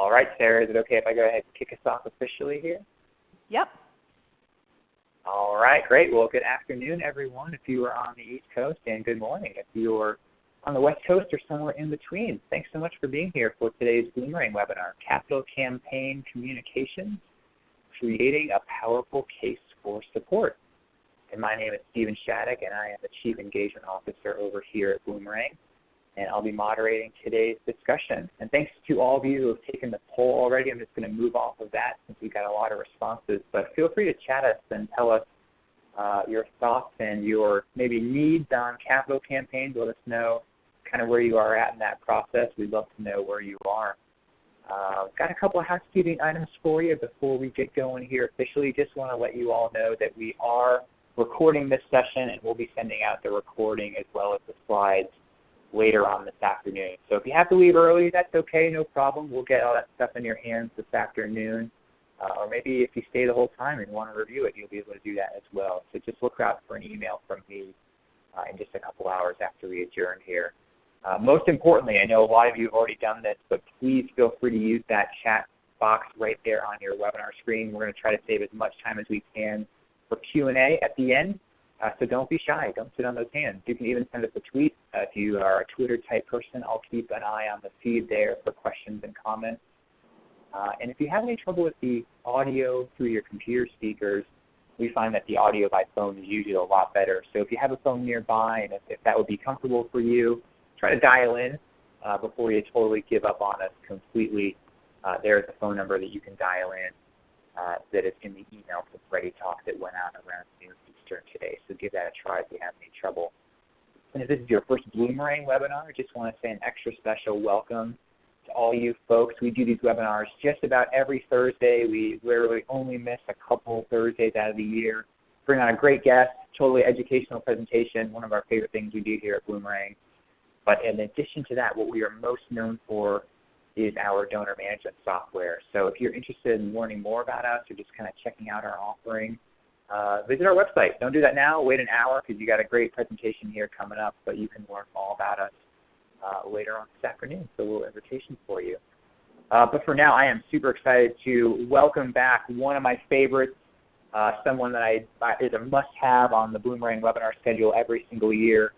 All right, Sarah, is it okay if I go ahead and kick us off officially here? Yep. All right, great. Well, good afternoon, everyone, if you are on the East Coast, and good morning if you're on the West Coast or somewhere in between. Thanks so much for being here for today's Bloomerang webinar, Capital Campaign Communications, Creating a Powerful Case for Support. And my name is Stephen Shattuck, and I am the Chief Engagement Officer over here at Bloomerang. And I'll be moderating today's discussion. And thanks to all of you who have taken the poll already. I'm just going to move off of that since we got a lot of responses. But feel free to chat us and tell us your thoughts and your maybe needs on capital campaigns. Let us know kind of where you are at in that process. We'd love to know where you are. Got a couple of housekeeping items for you before we get going here officially. Just want to let you all know that we are recording this session, and we'll be sending out the recording as well as the slides later on this afternoon. So if you have to leave early, that's okay, no problem. We'll get all that stuff in your hands this afternoon. Or maybe if you stay the whole time and want to review it, you'll be able to do that as well. So just look out for an email from me in just a couple hours after we adjourn here. Most importantly, I know a lot of you have already done this, but please feel free to use that chat box right there on your webinar screen. We're going to try to save as much time as we can for Q&A at the end. So don't be shy. Don't sit on those hands. You can even send us a tweet. If you are a Twitter-type person, I'll keep an eye on the feed there for questions and comments. And if you have any trouble with the audio through your computer speakers, we find that the audio by phone is usually a lot better. So if you have a phone nearby and if that would be comfortable for you, try to dial in before you totally give up on us completely. There's a phone number that you can dial in that is in the email to Freddie Talk that went out around noon Eastern today. So give that a try if you have any trouble. And if this is your first Bloomerang webinar, I just want to say an extra special welcome to all you folks. We do these webinars just about every Thursday. We literally only miss a couple Thursdays out of the year. Bring on a great guest, totally educational presentation, one of our favorite things we do here at Bloomerang. But in addition to that, what we are most known for is our donor management software. So if you're interested in learning more about us or just kind of checking out our offering, visit our website. Don't do that now. Wait an hour because you got a great presentation here coming up, but you can learn all about us later on this afternoon. So a little invitation for you. But for now, I am super excited to welcome back one of my favorites, someone that is a must-have on the Bloomerang webinar schedule every single year.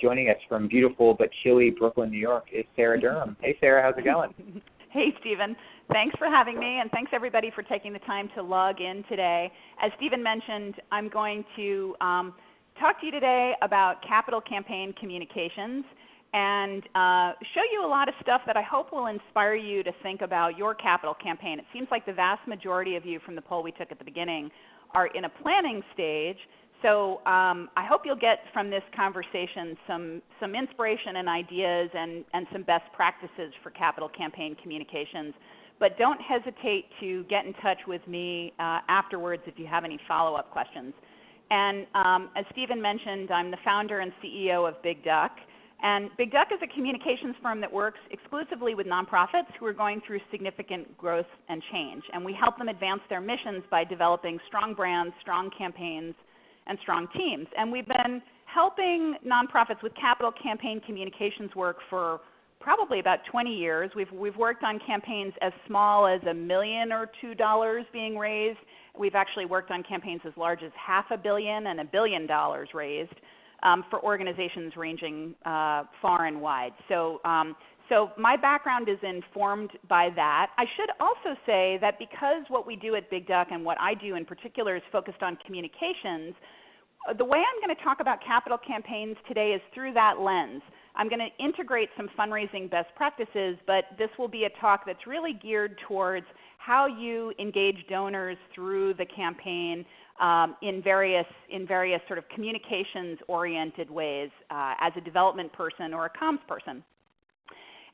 Joining us from beautiful but chilly Brooklyn, New York is Sarah Durham. Hey, Sarah, how's it going? Hey, Stephen. Thanks for having me, and thanks everybody for taking the time to log in today. As Stephen mentioned, I'm going to talk to you today about capital campaign communications and show you a lot of stuff that I hope will inspire you to think about your capital campaign. It seems like the vast majority of you from the poll we took at the beginning are in a planning stage. So I hope you'll get from this conversation some inspiration and ideas and some best practices for capital campaign communications. But don't hesitate to get in touch with me afterwards if you have any follow-up questions. And as Stephen mentioned, I'm the founder and CEO of Big Duck. And Big Duck is a communications firm that works exclusively with nonprofits who are going through significant growth and change. And we help them advance their missions by developing strong brands, strong campaigns, and strong teams. And we've been helping nonprofits with capital campaign communications work for probably about 20 years. We've worked on campaigns as small as $1 million or $2 being raised. We've actually worked on campaigns as large as $500 million and $1 billion raised for organizations ranging far and wide. So my background is informed by that. I should also say that because what we do at Big Duck and what I do in particular is focused on communications, the way I'm going to talk about capital campaigns today is through that lens. I'm going to integrate some fundraising best practices, but this will be a talk that's really geared towards how you engage donors through the campaign in various sort of communications-oriented ways as a development person or a comms person.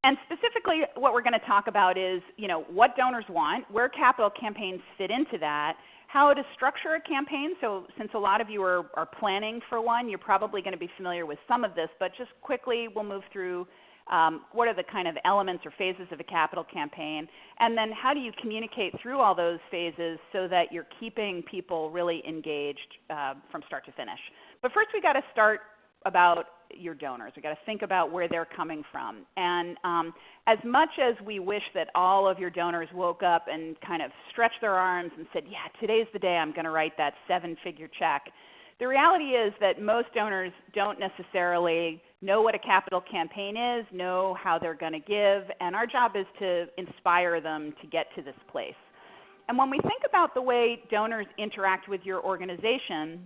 And specifically what we're going to talk about is what donors want, where capital campaigns fit into that, how to structure a campaign. So since a lot of you are planning for one, you're probably going to be familiar with some of this, but just quickly we'll move through what are the kind of elements or phases of a capital campaign, and then how do you communicate through all those phases so that you're keeping people really engaged from start to finish. But first we've got to start about your donors. We've got to think about where they're coming from. And as much as we wish that all of your donors woke up and kind of stretched their arms and said, yeah, today's the day I'm going to write that 7-figure check, the reality is that most donors don't necessarily know what a capital campaign is, know how they're going to give, and our job is to inspire them to get to this place. And when we think about the way donors interact with your organization,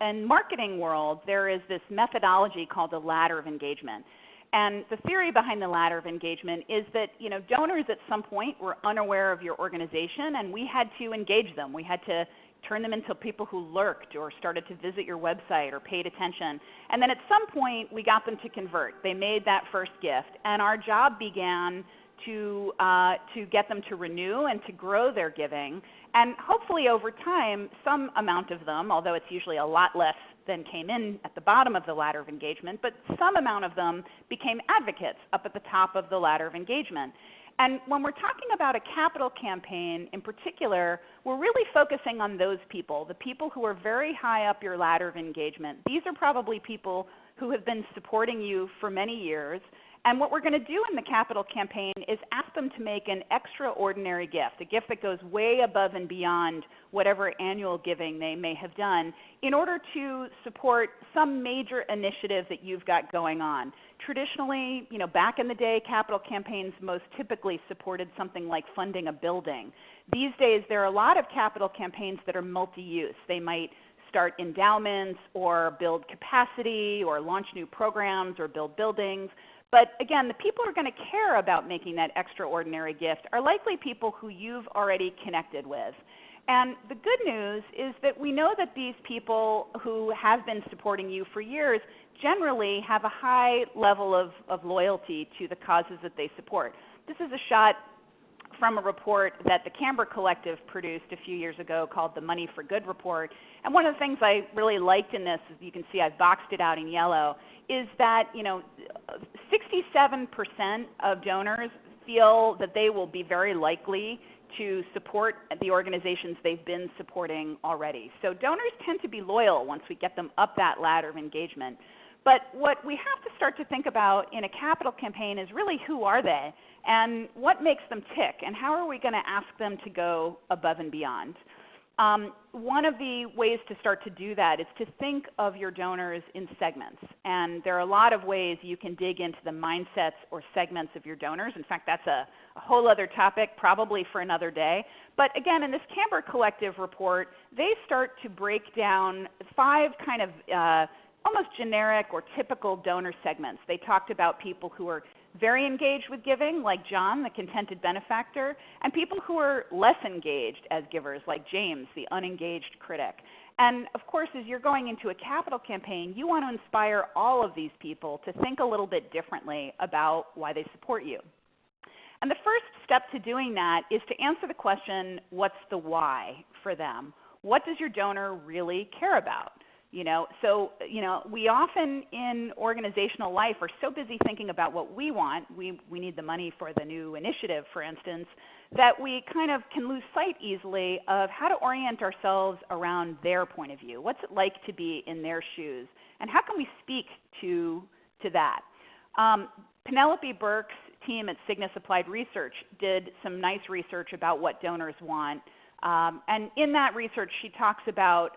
in marketing world, there is this methodology called the ladder of engagement. And the theory behind the ladder of engagement is that donors at some point were unaware of your organization, and we had to engage them. We had to turn them into people who lurked or started to visit your website or paid attention. And then at some point, we got them to convert. They made that first gift, and our job began to get them to renew and to grow their giving. And hopefully over time, some amount of them, although it's usually a lot less than came in at the bottom of the ladder of engagement, but some amount of them became advocates up at the top of the ladder of engagement. And when we're talking about a capital campaign in particular, we're really focusing on those people, the people who are very high up your ladder of engagement. These are probably people who have been supporting you for many years. And what we're going to do in the capital campaign is ask them to make an extraordinary gift, a gift that goes way above and beyond whatever annual giving they may have done, in order to support some major initiative that you've got going on. Traditionally, back in the day, capital campaigns most typically supported something like funding a building. These days, there are a lot of capital campaigns that are multi-use. They might start endowments or build capacity or launch new programs or build buildings. But again, the people who are going to care about making that extraordinary gift are likely people who you've already connected with. And the good news is that we know that these people who have been supporting you for years generally have a high level of loyalty to the causes that they support. This is a shot from a report that the Canberra Collective produced a few years ago called the Money for Good report. And one of the things I really liked in this, as you can see I've boxed it out in yellow, is that 67% of donors feel that they will be very likely to support the organizations they've been supporting already. So donors tend to be loyal once we get them up that ladder of engagement. But what we have to start to think about in a capital campaign is really who are they and what makes them tick and how are we going to ask them to go above and beyond. One of the ways to start to do that is to think of your donors in segments. And there are a lot of ways you can dig into the mindsets or segments of your donors. In fact, that's a whole other topic probably for another day. But again, in this Canberra Collective report, they start to break down 5 kind of almost generic or typical donor segments. They talked about people who are very engaged with giving, like John, the contented benefactor, and people who are less engaged as givers, like James, the unengaged critic. And of course, as you're going into a capital campaign, you want to inspire all of these people to think a little bit differently about why they support you. And the first step to doing that is to answer the question, what's the why for them? What does your donor really care about? So we often in organizational life are so busy thinking about what we want. We need the money for the new initiative, for instance, that we kind of can lose sight easily of how to orient ourselves around their point of view. What's it like to be in their shoes? And how can we speak to that? Penelope Burke's team at Cygnus Applied Research did some nice research about what donors want. And in that research, she talks about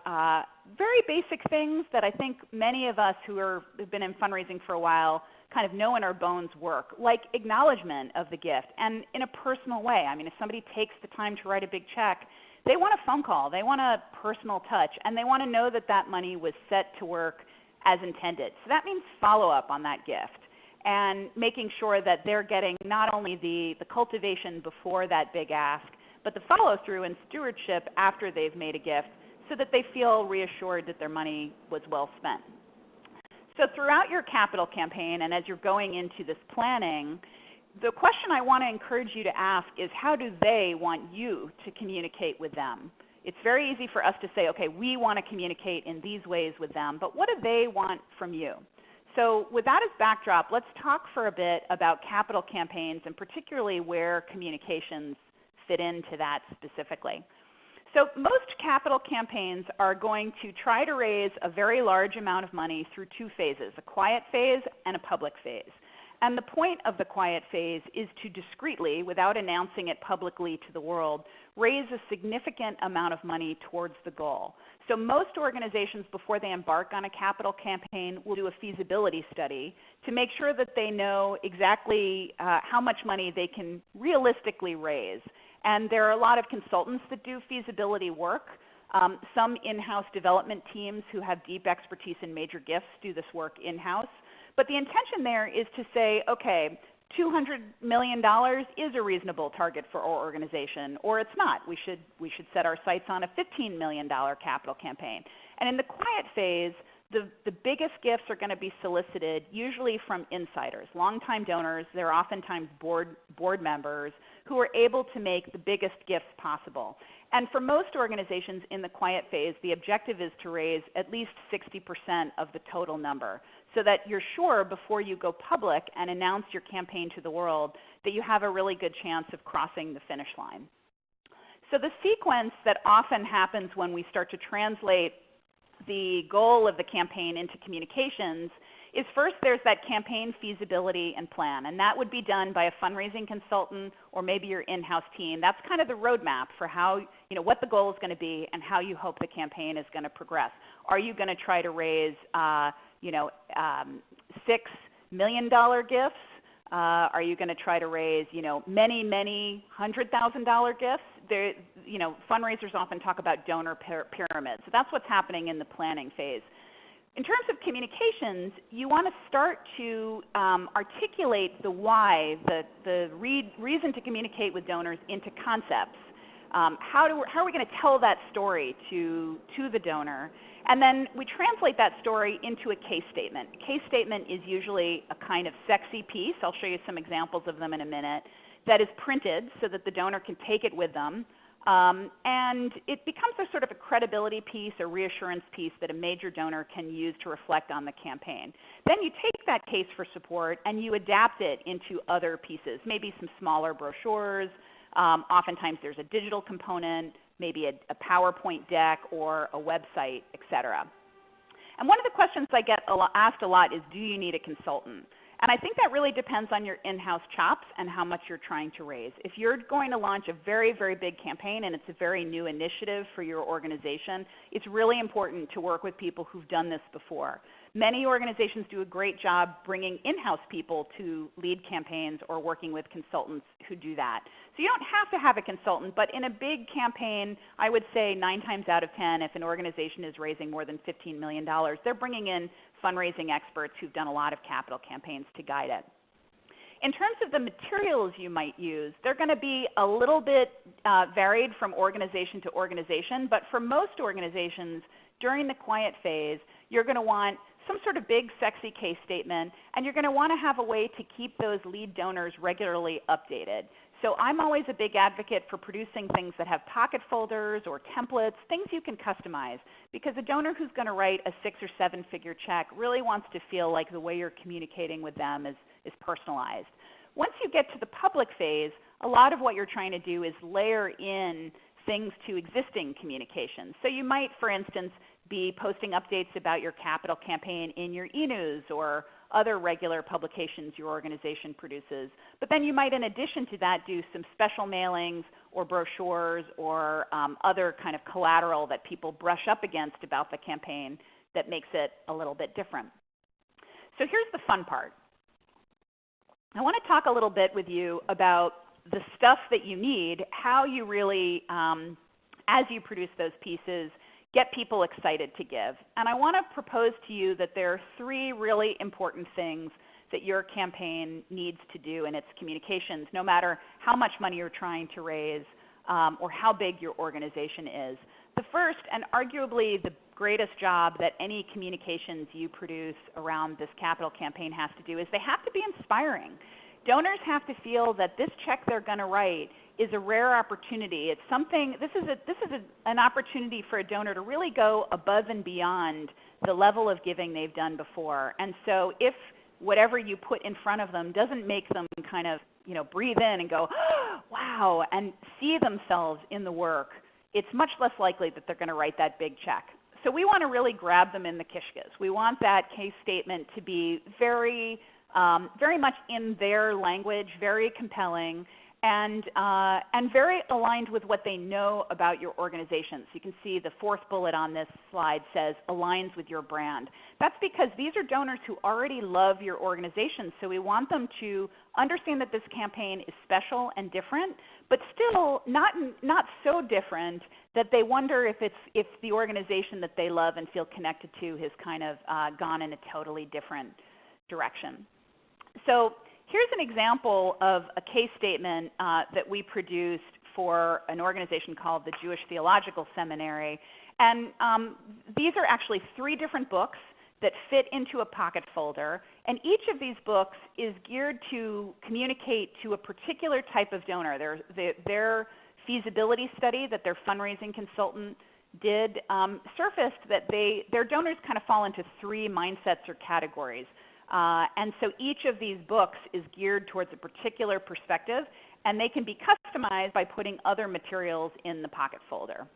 very basic things that I think many of us who have been in fundraising for a while kind of know in our bones work, like acknowledgement of the gift and in a personal way. I mean, if somebody takes the time to write a big check, they want a phone call, they want a personal touch, and they want to know that that money was set to work as intended. So that means follow-up on that gift and making sure that they're getting not only the cultivation before that big ask, but the follow-through and stewardship after they've made a gift so that they feel reassured that their money was well spent. So throughout your capital campaign and as you're going into this planning, the question I want to encourage you to ask is how do they want you to communicate with them? It's very easy for us to say, okay, we want to communicate in these ways with them, but what do they want from you? So with that as backdrop, let's talk for a bit about capital campaigns and particularly where communications fit into that specifically. So most capital campaigns are going to try to raise a very large amount of money through two phases, a quiet phase and a public phase. And the point of the quiet phase is to discreetly, without announcing it publicly to the world, raise a significant amount of money towards the goal. So most organizations, before they embark on a capital campaign, will do a feasibility study to make sure that they know exactly how much money they can realistically raise. And there are a lot of consultants that do feasibility work. Some in-house development teams who have deep expertise in major gifts do this work in-house. But the intention there is to say, okay, $200 million is a reasonable target for our organization, or it's not. We should set our sights on a $15 million capital campaign. And in the quiet phase, the biggest gifts are going to be solicited usually from insiders, longtime donors. They're oftentimes board members who are able to make the biggest gifts possible. And for most organizations in the quiet phase, the objective is to raise at least 60% of the total number, so that you're sure before you go public and announce your campaign to the world that you have a really good chance of crossing the finish line. So the sequence that often happens when we start to translate the goal of the campaign into communications is first there's that campaign feasibility and plan, and that would be done by a fundraising consultant or maybe your in-house team. That's kind of the roadmap for how, what the goal is going to be and how you hope the campaign is going to progress. Are you going to try to raise $6 million gifts? Are you going to try to raise, many $100,000 gifts? Fundraisers often talk about donor pyramids. So that's what's happening in the planning phase. In terms of communications, you want to start to articulate the why, the reason to communicate with donors into concepts. How are we going to tell that story to the donor? And then we translate that story into a case statement. A case statement is usually a kind of sexy piece. I'll show you some examples of them in a minute. That is printed so that the donor can take it with them. And it becomes a sort of a credibility piece, a reassurance piece that a major donor can use to reflect on the campaign. Then you take that case for support and you adapt it into other pieces, maybe some smaller brochures. Oftentimes there's a digital component, maybe a PowerPoint deck or a website, etc. And one of the questions I get asked a lot is, do you need a consultant? And I think that really depends on your in-house chops and how much you're trying to raise. If you're going to launch a very, very big campaign and it's a very new initiative for your organization, it's really important to work with people who've done this before. Many organizations do a great job bringing in-house people to lead campaigns or working with consultants who do that. So you don't have to have a consultant, but in a big campaign, I would say 9 times out of 10, if an organization is raising more than $15 million, they're bringing in fundraising experts who've done a lot of capital campaigns to guide it. In terms of the materials you might use, they're going to be a little bit varied from organization to organization, but for most organizations, during the quiet phase, you're going to want some sort of big, sexy case statement, and you're going to want to have a way to keep those lead donors regularly updated. So I'm always a big advocate for producing things that have pocket folders or templates, things you can customize, because a donor who's going to write a 6 or 7 figure check really wants to feel like the way you're communicating with them is personalized. Once you get to the public phase, a lot of what you're trying to do is layer in things to existing communications. So you might, for instance, be posting updates about your capital campaign in your e-news or other regular publications your organization produces. But then you might, in addition to that, do some special mailings or brochures or other kind of collateral that people brush up against about the campaign that makes it a little bit different. So here's the fun part. I want to talk a little bit with you about the stuff that you need, how you really, as you produce those pieces, get people excited to give. And I want to propose to you that there are 3 really important things that your campaign needs to do in its communications, no matter how much money you're trying to raise or how big your organization is. The first, and arguably the greatest job that any communications you produce around this capital campaign has to do, is they have to be inspiring. Donors have to feel that this check they're going to write is a rare opportunity. It's something, this is an opportunity for a donor to really go above and beyond the level of giving they've done before. And so if whatever you put in front of them doesn't make them kind of breathe in and go, oh, wow, and see themselves in the work, it's much less likely that they're going to write that big check. So we want to really grab them in the kishkes. We want that case statement to be very much in their language, very compelling, and very aligned with what they know about your organization. So you can see the fourth bullet on this slide says aligns with your brand. That's because these are donors who already love your organization, so we want them to understand that this campaign is special and different, but still not so different that they wonder if the organization that they love and feel connected to has kind of gone in a totally different direction. So here's an example of a case statement that we produced for an organization called the Jewish Theological Seminary. And these are actually 3 different books that fit into a pocket folder. And each of these books is geared to communicate to a particular type of donor. Their feasibility study that their fundraising consultant did surfaced that their donors kind of fall into 3 mindsets or categories. And so each of these books is geared towards a particular perspective, and they can be customized by putting other materials in the pocket folder.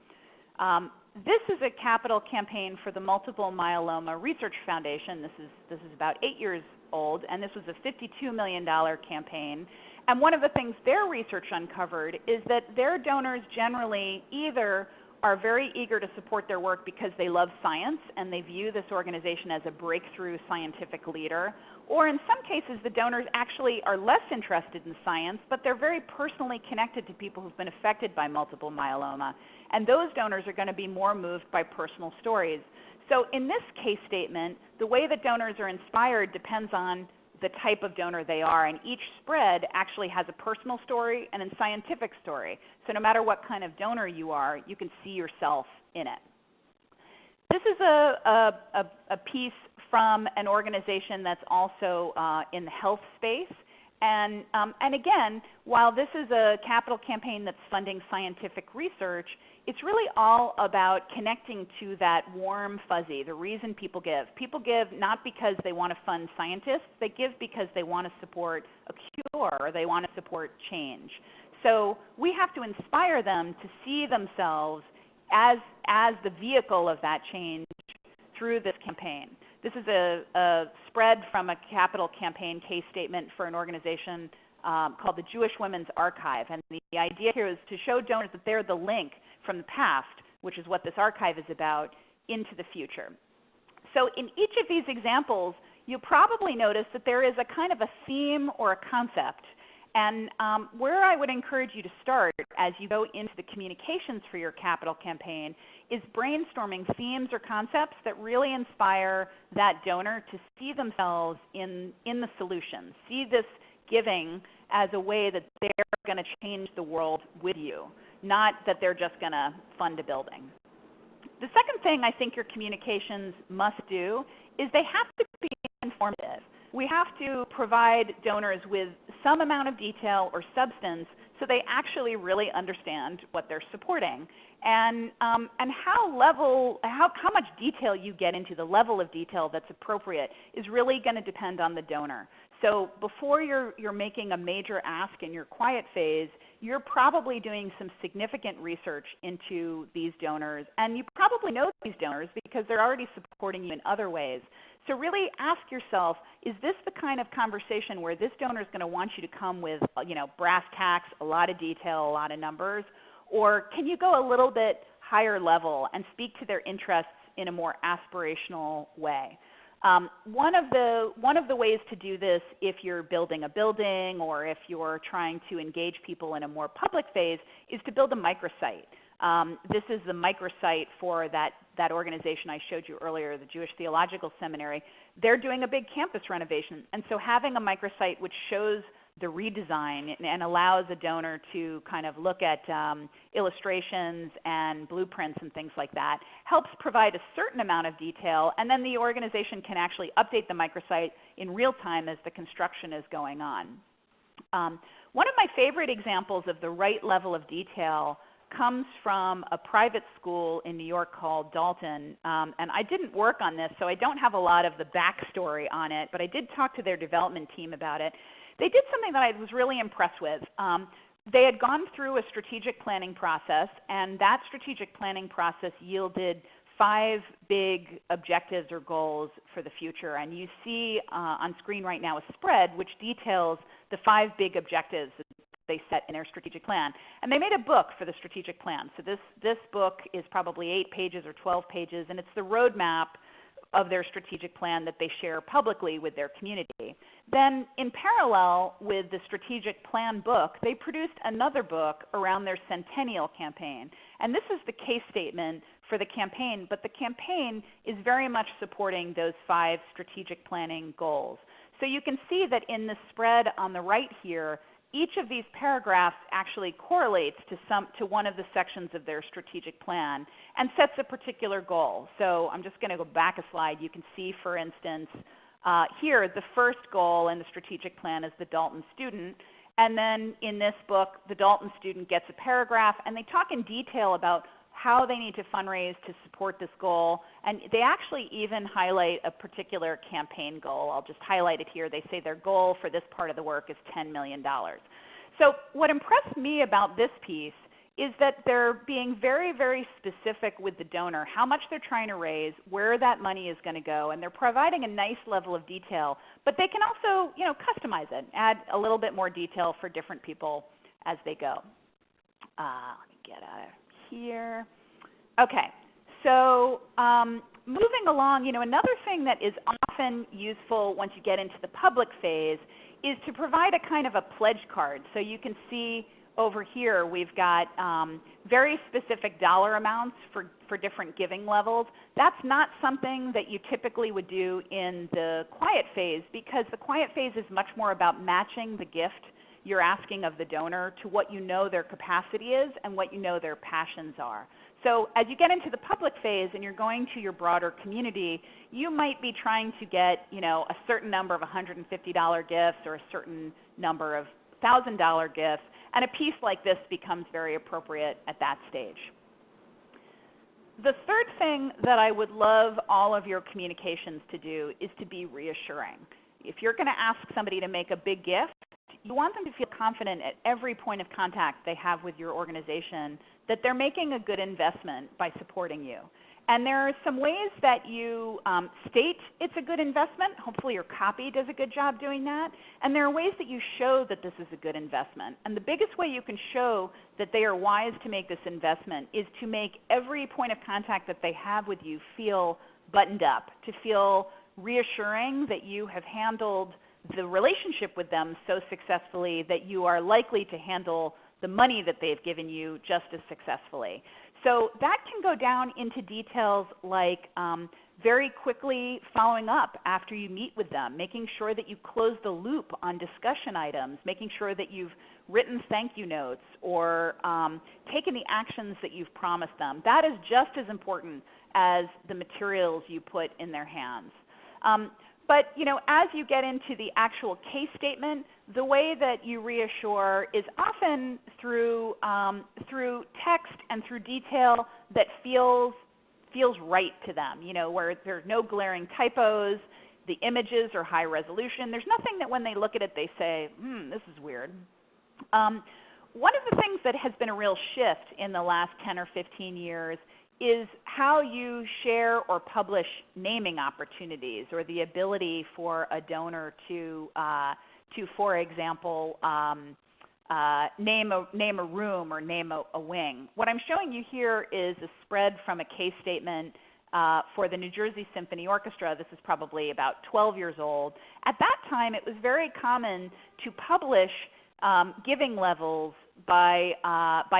This is a capital campaign for the Multiple Myeloma Research Foundation. This is about 8 years old, and this was a $52 million campaign. And one of the things their research uncovered is that their donors generally either are very eager to support their work because they love science and they view this organization as a breakthrough scientific leader, or in some cases the donors actually are less interested in science, but they're very personally connected to people who've been affected by multiple myeloma. And those donors are going to be more moved by personal stories. So in this case statement, the way that donors are inspired depends on the type of donor they are, and each spread actually has a personal story and a scientific story. So no matter what kind of donor you are, you can see yourself in it. This is a piece from an organization that's also in the health space. And again, while this is a capital campaign that's funding scientific research, it's really all about connecting to that warm fuzzy, the reason people give. People give not because they want to fund scientists, they give because they want to support a cure or they want to support change. So we have to inspire them to see themselves as the vehicle of that change through this campaign. This is a spread from a capital campaign case statement for an organization called the Jewish Women's Archive. And the idea here is to show donors that they're the link from the past, which is what this archive is about, into the future. So in each of these examples, you'll probably notice that there is a kind of a theme or a concept. And where I would encourage you to start as you go into the communications for your capital campaign is brainstorming themes or concepts that really inspire that donor to see themselves in the solution, see this giving as a way that they're going to change the world with you, not that they're just going to fund a building. The second thing I think your communications must do is they have to be informative. We have to provide donors with some amount of detail or substance so they actually really understand what they're supporting. And how much detail you get into, the level of detail that's appropriate, is really going to depend on the donor. So before you're making a major ask in your quiet phase, you're probably doing some significant research into these donors, and you probably know these donors because they're already supporting you in other ways. So really ask yourself, is this the kind of conversation where this donor is going to want you to come with, brass tacks, a lot of detail, a lot of numbers, or can you go a little bit higher level and speak to their interests in a more aspirational way? One of the ways to do this, if you're building a building or if you're trying to engage people in a more public phase, is to build a microsite. This is the microsite for that organization I showed you earlier, the Jewish Theological Seminary. They're doing a big campus renovation, and so having a microsite which shows the redesign and allows a donor to kind of look at illustrations and blueprints and things like that helps provide a certain amount of detail, and then the organization can actually update the microsite in real time as the construction is going on. One of my favorite examples of the right level of detail comes from a private school in New York called Dalton, and I didn't work on this, so I don't have a lot of the backstory on it, but I did talk to their development team about it. They did something that I was really impressed with. they had gone through a strategic planning process, and that strategic planning process yielded 5 big objectives or goals for the future. And you see on screen right now a spread which details the 5 big objectives that they set in their strategic plan. And they made a book for the strategic plan. So this book is probably 8 pages or 12 pages, and it's the roadmap of their strategic plan that they share publicly with their community. Then in parallel with the strategic plan book, they produced another book around their centennial campaign. And this is the case statement for the campaign, but the campaign is very much supporting those 5 strategic planning goals. So you can see that in the spread on the right here, each of these paragraphs actually correlates to one of the sections of their strategic plan and sets a particular goal. So I'm just going to go back a slide. You can see, for instance, here the first goal in the strategic plan is the Dalton student. And then in this book, the Dalton student gets a paragraph, and they talk in detail about how they need to fundraise to support this goal. And they actually even highlight a particular campaign goal. I'll just highlight it here. They say their goal for this part of the work is $10 million. So what impressed me about this piece is that they're being very, very specific with the donor, how much they're trying to raise, where that money is going to go, and they're providing a nice level of detail. But they can also, customize it, add a little bit more detail for different people as they go. Let me get out of here. Okay, so moving along, another thing that is often useful once you get into the public phase is to provide a kind of a pledge card. So you can see over here we've got very specific dollar amounts for different giving levels. That's not something that you typically would do in the quiet phase, because the quiet phase is much more about matching the gift you're asking of the donor to what you know their capacity is and what you know their passions are. So as you get into the public phase and you're going to your broader community, you might be trying to get a certain number of $150 gifts or a certain number of $1,000 gifts, and a piece like this becomes very appropriate at that stage. The third thing that I would love all of your communications to do is to be reassuring. If you're going to ask somebody to make a big gift, you want them to feel confident at every point of contact they have with your organization that they're making a good investment by supporting you. And there are some ways that you state it's a good investment. Hopefully your copy does a good job doing that. And there are ways that you show that this is a good investment. And the biggest way you can show that they are wise to make this investment is to make every point of contact that they have with you feel buttoned up, to feel reassuring that you have handled the relationship with them so successfully that you are likely to handle the money that they've given you just as successfully. So that can go down into details like very quickly following up after you meet with them, making sure that you close the loop on discussion items, making sure that you've written thank you notes or taken the actions that you've promised them. That is just as important as the materials you put in their hands. But as you get into the actual case statement, the way that you reassure is often through text and through detail that feels right to them. Where there's no glaring typos, the images are high resolution. There's nothing that when they look at it they say, this is weird. One of the things that has been a real shift in the last 10 or 15 years is how you share or publish naming opportunities, or the ability for a donor to for example, name a room or name a wing. What I'm showing you here is a spread from a case statement for the New Jersey Symphony Orchestra. This is probably about 12 years old. At that time, it was very common to publish giving levels by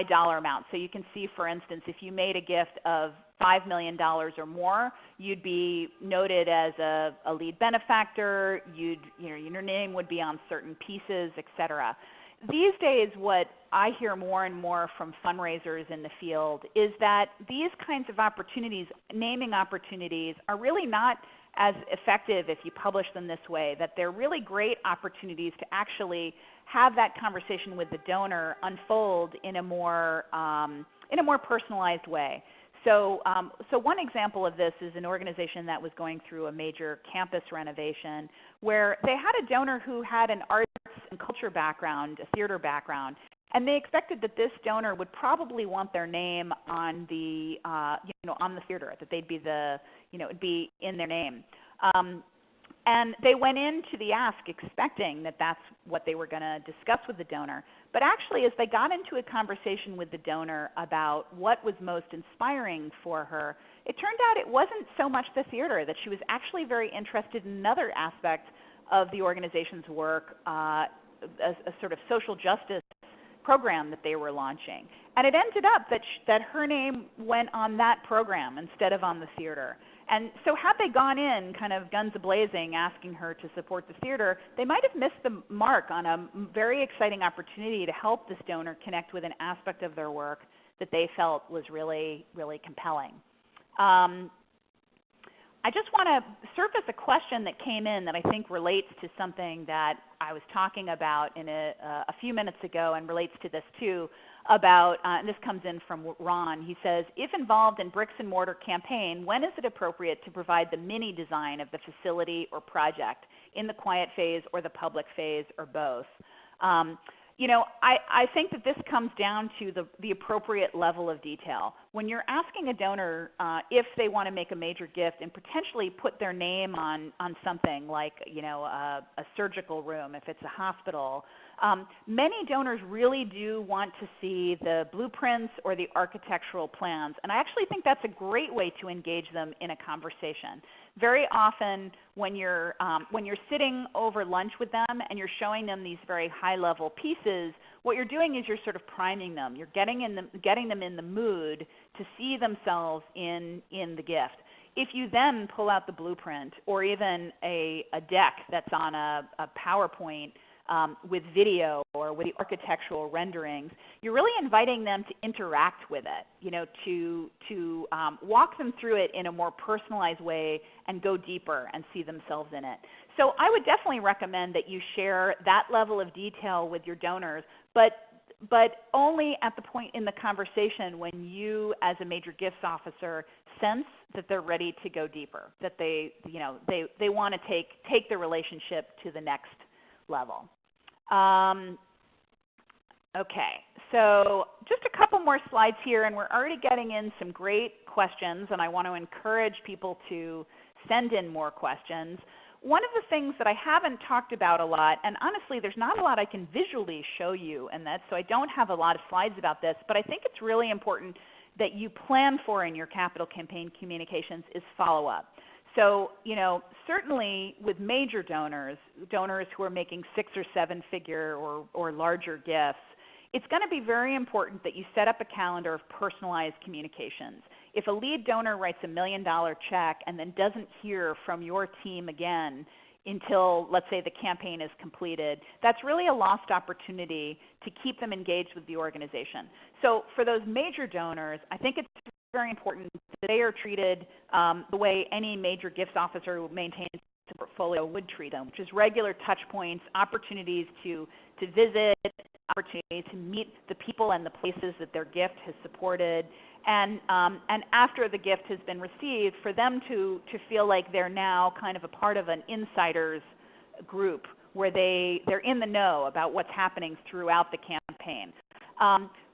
dollar amount. So you can see, for instance, if you made a gift of $5 million or more, you'd be noted as a lead benefactor. Your name would be on certain pieces, etc. These days, what I hear more and more from fundraisers in the field is that these kinds of opportunities, naming opportunities, are really not as effective if you publish them this way, that they're really great opportunities to actually have that conversation with the donor unfold in a more personalized way. So one example of this is an organization that was going through a major campus renovation where they had a donor who had an arts and culture background, a theater background, and they expected that this donor would probably want their name on the on the theater, that they'd be it'd be in their name. And they went into the ask expecting that that's what they were going to discuss with the donor. But actually, as they got into a conversation with the donor about what was most inspiring for her, it turned out it wasn't so much the theater, that she was actually very interested in another aspect of the organization's work, a sort of social justice program that they were launching. And it ended up that her name went on that program instead of on the theater. And so had they gone in kind of guns a-blazing asking her to support the theater, they might have missed the mark on a very exciting opportunity to help this donor connect with an aspect of their work that they felt was really, really compelling. I just want to surface a question that came in that I think relates to something that I was talking about in a few minutes ago and relates to this too, about, and this comes in from Ron. He says, if involved in bricks and mortar campaign, when is it appropriate to provide the mini design of the facility or project, in the quiet phase or the public phase or both? I think that this comes down to the appropriate level of detail. When you're asking a donor if they want to make a major gift and potentially put their name on something like a surgical room, if it's a hospital, many donors really do want to see the blueprints or the architectural plans. And I actually think that's a great way to engage them in a conversation. Very often when you're sitting over lunch with them and you're showing them these very high-level pieces, what you're doing is you're sort of priming them. You're getting them in the mood to see themselves in the gift. If you then pull out the blueprint or even a deck that's on a PowerPoint with video or with the architectural renderings, you're really inviting them to interact with it, to walk them through it in a more personalized way and go deeper and see themselves in it. So I would definitely recommend that you share that level of detail with your donors, but only at the point in the conversation when you, as a major gifts officer, sense that they're ready to go deeper, that they want to take the relationship to the next level. Okay, so just a couple more slides here, and we're already getting in some great questions, and I want to encourage people to send in more questions. One of the things that I haven't talked about a lot, and honestly there's not a lot I can visually show you in that, so I don't have a lot of slides about this, but I think it's really important that you plan for in your capital campaign communications is follow-up. So, certainly with major donors who are making 6- or 7-figure or larger gifts, it's going to be very important that you set up a calendar of personalized communications. If a lead donor writes $1 million check and then doesn't hear from your team again until, let's say, the campaign is completed, that's really a lost opportunity to keep them engaged with the organization. So for those major donors, I think it's very important that they are treated the way any major gifts officer who maintains a portfolio would treat them, which is regular touch points, opportunities to visit, opportunities to meet the people and the places that their gift has supported, and after the gift has been received, for them to feel like they're now kind of a part of an insiders group where they're in the know about what's happening throughout the campaign.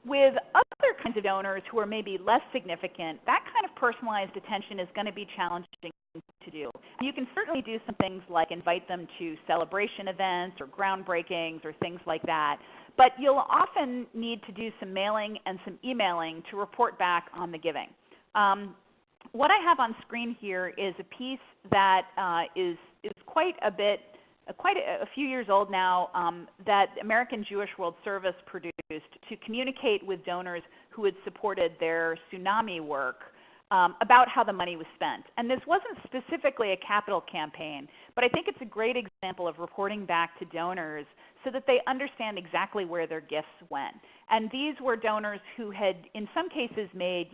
With other kinds of donors who are maybe less significant, that kind of personalized attention is going to be challenging to do. You can certainly do some things like invite them to celebration events or groundbreakings or things like that, but you'll often need to do some mailing and some emailing to report back on the giving. What I have on screen here is a piece that is quite a few years old now, that American Jewish World Service produced to communicate with donors who had supported their tsunami work about how the money was spent. And this wasn't specifically a capital campaign, but I think it's a great example of reporting back to donors so that they understand exactly where their gifts went. And these were donors who had, in some cases, made,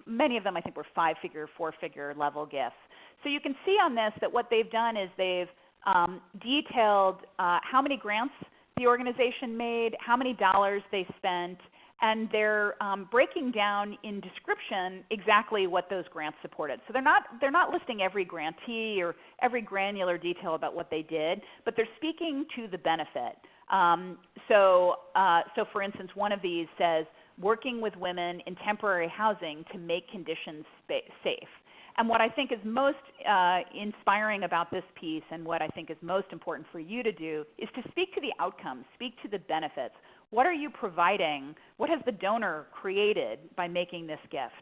many of them I think were 5-figure, 4-figure level gifts. So you can see on this that what they've done is they've detailed how many grants the organization made, how many dollars they spent, and they're breaking down in description exactly what those grants supported. So they're not listing every grantee or every granular detail about what they did, but they're speaking to the benefit. So for instance, one of these says, working with women in temporary housing to make conditions safe. And what I think is most inspiring about this piece, and what I think is most important for you to do, is to speak to the outcomes, speak to the benefits. What are you providing? What has the donor created by making this gift?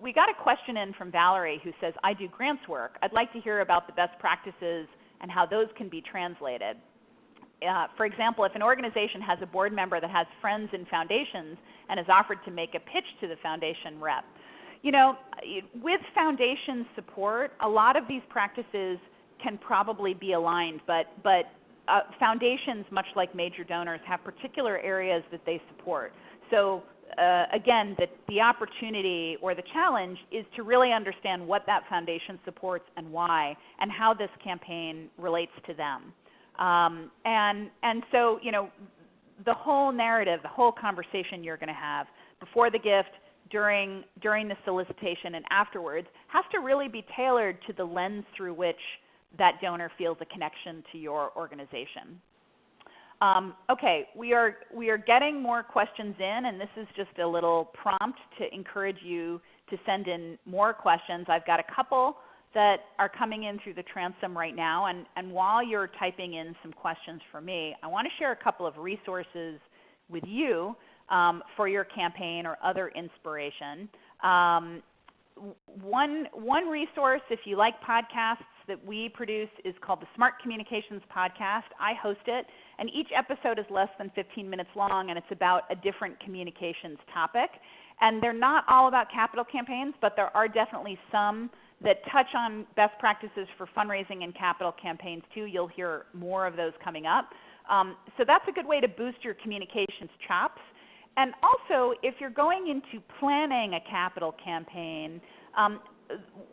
We got a question in from Valerie who says, I do grants work. I'd like to hear about the best practices and how those can be translated. For example, if an organization has a board member that has friends in foundations and is offered to make a pitch to the foundation rep, with foundation support, a lot of these practices can probably be aligned, but foundations, much like major donors, have particular areas that they support. So again, the opportunity or the challenge is to really understand what that foundation supports and why, and how this campaign relates to them. And so, the whole narrative, the whole conversation you're going to have before the gift, during the solicitation, and afterwards has to really be tailored to the lens through which that donor feels a connection to your organization. Okay, we are getting more questions in, and this is just a little prompt to encourage you to send in more questions. I've got a couple that are coming in through the transom right now, and while you're typing in some questions for me, I want to share a couple of resources with you for your campaign or other inspiration. One resource, if you like podcasts that we produce, is called the Smart Communications Podcast. I host it, and each episode is less than 15 minutes long, and it's about a different communications topic. And they're not all about capital campaigns, but there are definitely some that touch on best practices for fundraising and capital campaigns too. You'll hear more of those coming up. So that's a good way to boost your communications chops. And also, if you're going into planning a capital campaign,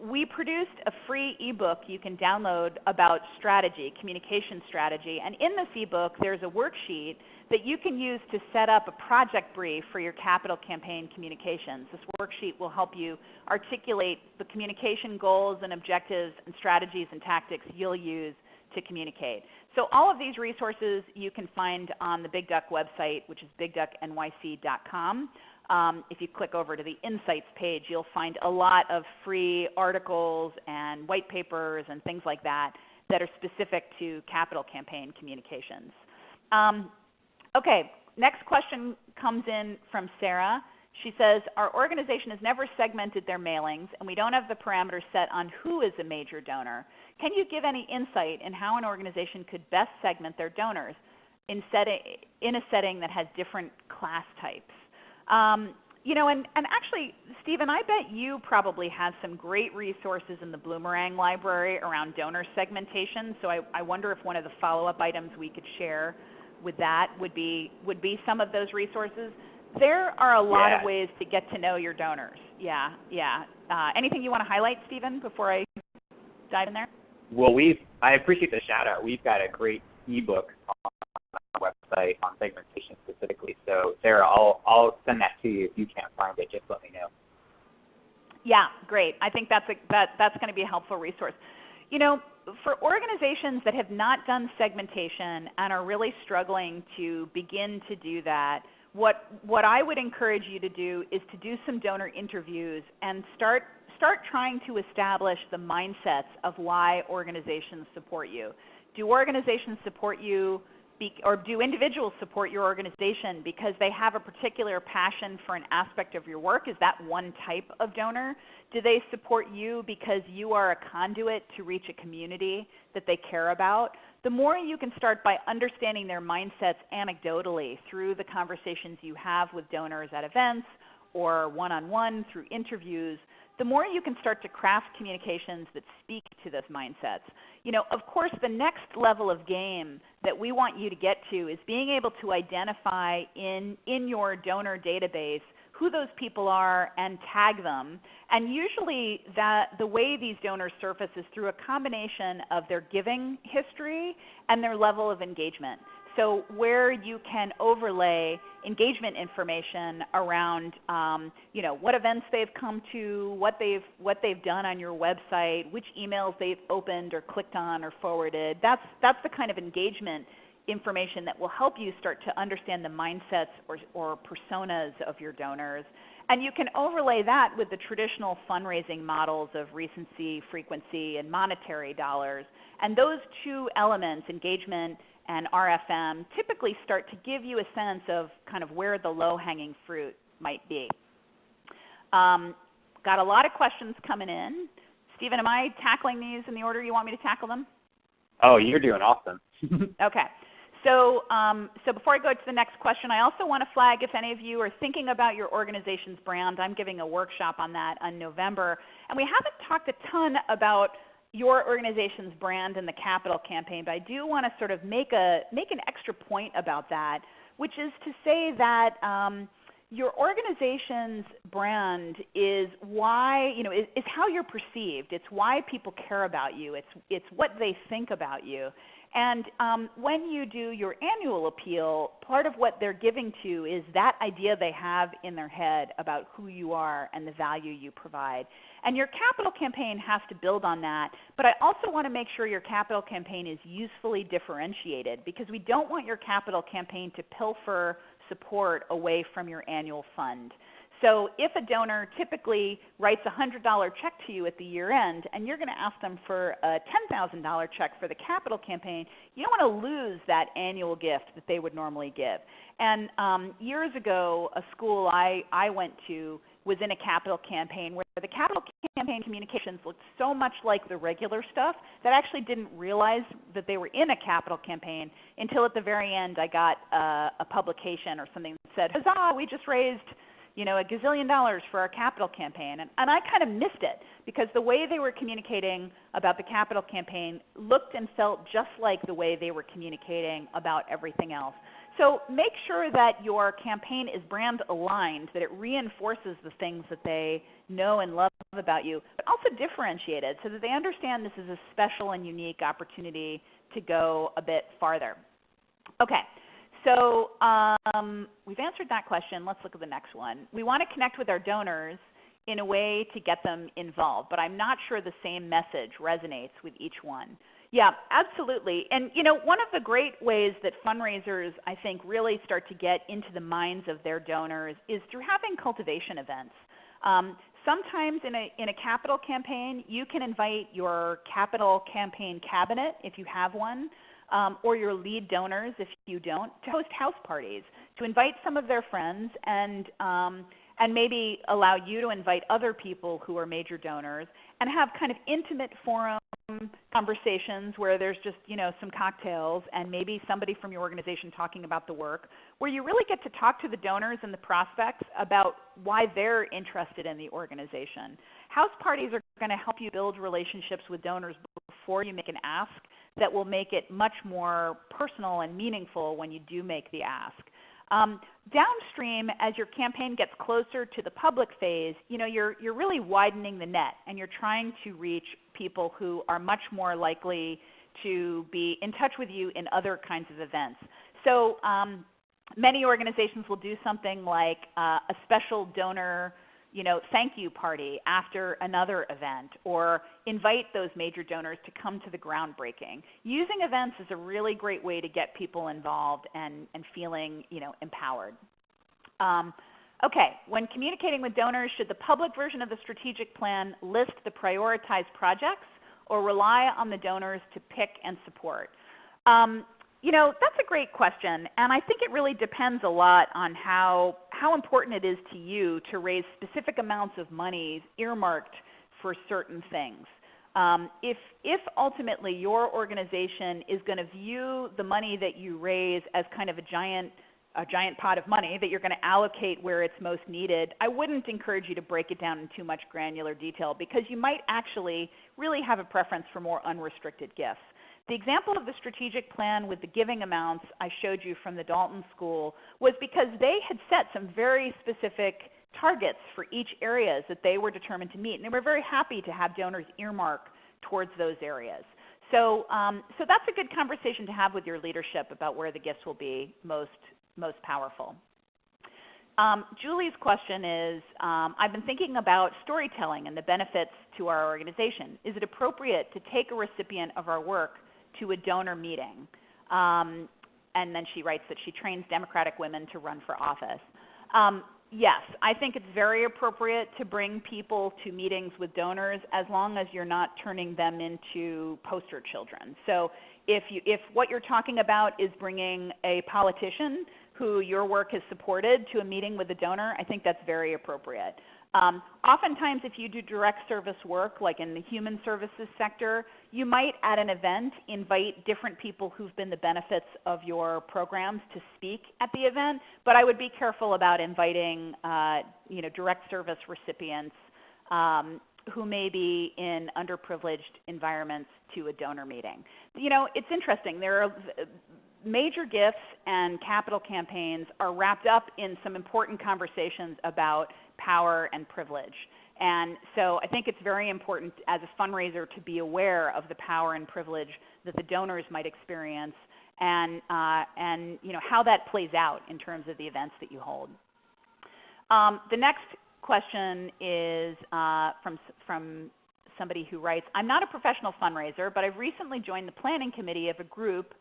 we produced a free ebook you can download about strategy, communication strategy. And in this ebook, there's a worksheet that you can use to set up a project brief for your capital campaign communications. This worksheet will help you articulate the communication goals and objectives and strategies and tactics you'll use to communicate. So all of these resources you can find on the Big Duck website, which is bigducknyc.com. If you click over to the Insights page, you'll find a lot of free articles and white papers and things like that that are specific to capital campaign communications. Okay, next question comes in from Sarah. She says, our organization has never segmented their mailings, and we don't have the parameters set on who is a major donor. Can you give any insight in how an organization could best segment their donors in a setting that has different class types? And actually, Stephen, I bet you probably have some great resources in the Bloomerang library around donor segmentation. So I wonder if one of the follow-up items we could share with that would be some of those resources. There are a lot of ways to get to know your donors. Yeah. Anything you want to highlight, Stephen, before I dive in there? Well, I appreciate the shout out. We've got a great ebook on our website on segmentation specifically. So Sarah, I'll send that to you. If you can't find it, just let me know. Yeah, great. I think that's going to be a helpful resource. For organizations that have not done segmentation and are really struggling to begin to do that, what I would encourage you to do is to do some donor interviews and start trying to establish the mindsets of why organizations support you. Do organizations support you, or do individuals support your organization because they have a particular passion for an aspect of your work? Is that one type of donor? Do they support you because you are a conduit to reach a community that they care about? The more you can start by understanding their mindsets anecdotally through the conversations you have with donors at events or one-on-one through interviews, the more you can start to craft communications that speak to those mindsets. Of course, the next level of game that we want you to get to is being able to identify in your donor database who those people are and tag them. And usually the way these donors surface is through a combination of their giving history and their level of engagement. So where you can overlay engagement information around, what events they've come to, what they've done on your website, which emails they've opened or clicked on or forwarded. That's the kind of engagement information that will help you start to understand the mindsets or personas of your donors. And you can overlay that with the traditional fundraising models of recency, frequency, and monetary dollars. And those two elements, engagement and RFM, typically start to give you a sense of kind of where the low-hanging fruit might be. Got a lot of questions coming in. Stephen, am I tackling these in the order you want me to tackle them? Oh, you're doing awesome. Okay. So before I go to the next question, I also want to flag if any of you are thinking about your organization's brand. I'm giving a workshop on that in November. And we haven't talked a ton about your organization's brand and the capital campaign, but I do want to sort of make an extra point about that, which is to say that your organization's brand is why, is how you're perceived. It's why people care about you. It's what they think about you. And when you do your annual appeal, part of what they're giving to is that idea they have in their head about who you are and the value you provide. And your capital campaign has to build on that, but I also want to make sure your capital campaign is usefully differentiated, because we don't want your capital campaign to pilfer support away from your annual fund. So if a donor typically writes a $100 check to you at the year end, and you're going to ask them for a $10,000 check for the capital campaign, you don't want to lose that annual gift that they would normally give. And years ago, a school I went to was in a capital campaign where the capital campaign communications looked so much like the regular stuff that I actually didn't realize that they were in a capital campaign until at the very end I got a publication or something that said, "Huzzah, we just raised $1 gazillion for our capital campaign." And I kind of missed it, because the way they were communicating about the capital campaign looked and felt just like the way they were communicating about everything else. So make sure that your campaign is brand aligned, that it reinforces the things that they know and love about you, but also differentiated so that they understand this is a special and unique opportunity to go a bit farther. Okay. So we've answered that question. Let's look at the next one. We want to connect with our donors in a way to get them involved, but I'm not sure the same message resonates with each one. Yeah, absolutely. And one of the great ways that fundraisers, I think, really start to get into the minds of their donors is through having cultivation events. Sometimes in a capital campaign, you can invite your capital campaign cabinet, if you have one, or your lead donors, if you don't, to host house parties, to invite some of their friends and maybe allow you to invite other people who are major donors, and have kind of intimate forum conversations where there's just some cocktails and maybe somebody from your organization talking about the work, where you really get to talk to the donors and the prospects about why they're interested in the organization. House parties are going to help you build relationships with donors before you make an ask that will make it much more personal and meaningful when you do make the ask. Downstream, as your campaign gets closer to the public phase, you're really widening the net, and you're trying to reach people who are much more likely to be in touch with you in other kinds of events. So many organizations will do something like a special donor thank you party after another event, or invite those major donors to come to the groundbreaking. Using events is a really great way to get people involved and feeling empowered. Okay, when communicating with donors, should the public version of the strategic plan list the prioritized projects or rely on the donors to pick and support? That's a great question, and I think it really depends a lot on how important it is to you to raise specific amounts of money earmarked for certain things. If ultimately your organization is going to view the money that you raise as kind of a giant pot of money that you're going to allocate where it's most needed, I wouldn't encourage you to break it down in too much granular detail, because you might actually really have a preference for more unrestricted gifts. The example of the strategic plan with the giving amounts I showed you from the Dalton School was because they had set some very specific targets for each areas that they were determined to meet, and they were very happy to have donors earmark towards those areas. So that's a good conversation to have with your leadership about where the gifts will be most powerful. Julie's question is, I've been thinking about storytelling and the benefits to our organization. Is it appropriate to take a recipient of our work to a donor meeting? And then she writes that she trains Democratic women to run for office. Yes, I think it's very appropriate to bring people to meetings with donors as long as you're not turning them into poster children. So if what you're talking about is bringing a politician who your work has supported to a meeting with a donor, I think that's very appropriate. Oftentimes if you do direct service work, like in the human services sector, you might at an event invite different people who've been the benefits of your programs to speak at the event, but I would be careful about inviting direct service recipients who may be in underprivileged environments to a donor meeting. It's interesting. There are major gifts and capital campaigns are wrapped up in some important conversations about power and privilege. And so I think it's very important as a fundraiser to be aware of the power and privilege that the donors might experience and how that plays out in terms of the events that you hold. The next question is from somebody who writes, I'm not a professional fundraiser, but I've recently joined the planning committee of a group